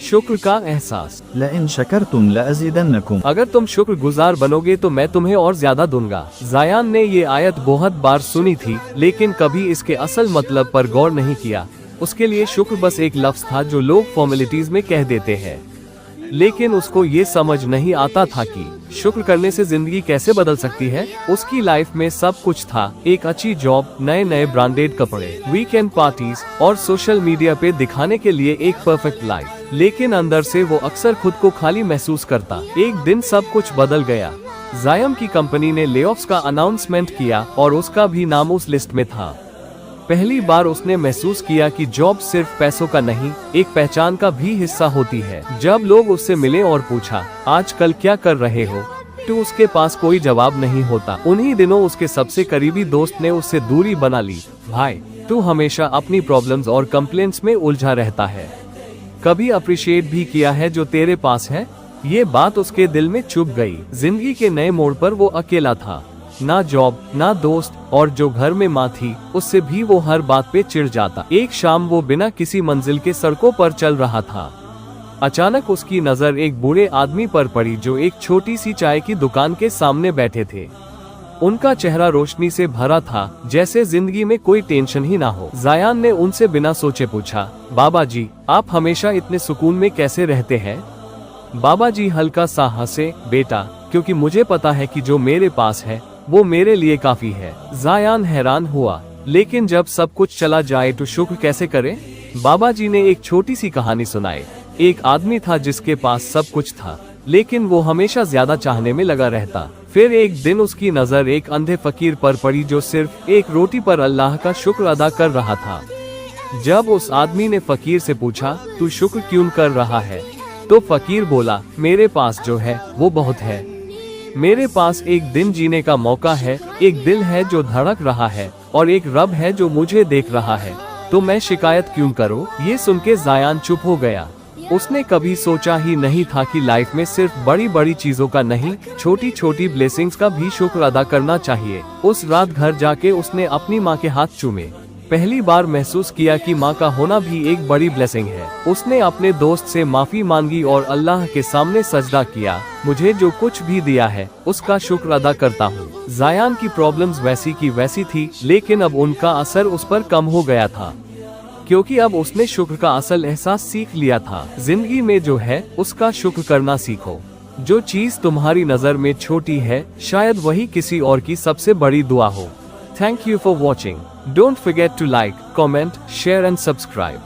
शुक्र का एहसास। लइन शकरतुम लअज़ीदन्नकुम। अगर तुम शुक्रगुजार बनोगे तो मैं तुम्हें और ज्यादा दूंगा। जायान ने ये आयत बहुत बार सुनी थी, लेकिन कभी इसके असल मतलब पर गौर नहीं किया। उसके लिए शुक्र बस एक लफ्ज था जो लोग फॉर्मेलिटीज में कह देते हैं, लेकिन उसको ये समझ नहीं आता था कि शुक्र करने से जिंदगी कैसे बदल सकती है। उसकी लाइफ में सब कुछ था, एक अच्छी जॉब, नए नए ब्रांडेड कपड़े, वीकेंड पार्टीज और सोशल मीडिया पे दिखाने के लिए एक परफेक्ट लाइफ। लेकिन अंदर से वो अक्सर खुद को खाली महसूस करता। एक दिन सब कुछ बदल गया। जायम की कंपनी ने लेऑफ्स का अनाउंसमेंट किया और उसका भी नाम उस लिस्ट में था। पहली बार उसने महसूस किया कि जॉब सिर्फ पैसों का नहीं, एक पहचान का भी हिस्सा होती है। जब लोग उससे मिले और पूछा आजकल क्या कर रहे हो, तो उसके पास कोई जवाब नहीं होता। उन्हीं दिनों उसके सबसे करीबी दोस्त ने उससे दूरी बना ली। भाई, तू हमेशा अपनी प्रॉब्लम्स और कंप्लेंट्स में उलझा रहता है, कभी अप्रिशिएट भी किया है जो तेरे पास है? ये बात उसके दिल में चुभ गई। जिंदगी के नए मोड़ पर वो अकेला था, ना जॉब, ना दोस्त, और जो घर में माँ थी उससे भी वो हर बात पे चिढ़ जाता। एक शाम वो बिना किसी मंजिल के सड़कों पर चल रहा था। अचानक उसकी नजर एक बूढ़े आदमी पर पड़ी जो एक छोटी सी चाय की दुकान के सामने बैठे थे। उनका चेहरा रोशनी से भरा था, जैसे जिंदगी में कोई टेंशन ही ना हो। जायान ने उनसे बिना सोचे पूछा, बाबा जी, आप हमेशा इतने सुकून में कैसे रहते हैं? बाबा जी हल्का सा हंसे, बेटा, क्योंकि मुझे पता है कि जो मेरे पास है वो मेरे लिए काफी है। जायान हैरान हुआ, लेकिन जब सब कुछ चला जाए तो शुक्र कैसे करे? बाबा जी ने एक छोटी सी कहानी सुनाई। एक आदमी था जिसके पास सब कुछ था, लेकिन वो हमेशा ज्यादा चाहने में लगा रहता। फिर एक दिन उसकी नजर एक अंधे फकीर पर पड़ी जो सिर्फ एक रोटी पर अल्लाह का शुक्र अदा कर रहा था। जब उस आदमी ने फकीर से पूछा, तू शुक्र क्यों कर रहा है? तो फकीर बोला, मेरे पास जो है वो बहुत है। मेरे पास एक दिन जीने का मौका है, एक दिल है जो धड़क रहा है, और एक रब है जो मुझे देख रहा है, तो मैं शिकायत क्यों करूं? ये सुन के जायान चुप हो गया। उसने कभी सोचा ही नहीं था कि लाइफ में सिर्फ बड़ी बड़ी चीजों का नहीं, छोटी छोटी ब्लेसिंग्स का भी शुक्र अदा करना चाहिए। उस रात घर जाके उसने अपनी माँ के हाथ चूमे। पहली बार महसूस किया कि माँ का होना भी एक बड़ी ब्लेसिंग है। उसने अपने दोस्त से माफी मांगी और अल्लाह के सामने सजदा किया, मुझे जो कुछ भी दिया है उसका शुक्र अदा करता हूँ। जायान की प्रॉब्लम्स वैसी की वैसी थी, लेकिन अब उनका असर उस पर कम हो गया था, क्योंकि अब उसने शुक्र का असल एहसास सीख लिया था। जिंदगी में जो है उसका शुक्र करना सीखो। जो चीज तुम्हारी नजर में छोटी है, शायद वही किसी और की सबसे बड़ी दुआ हो। Thank you for watching. Don't forget to like, comment, share and subscribe.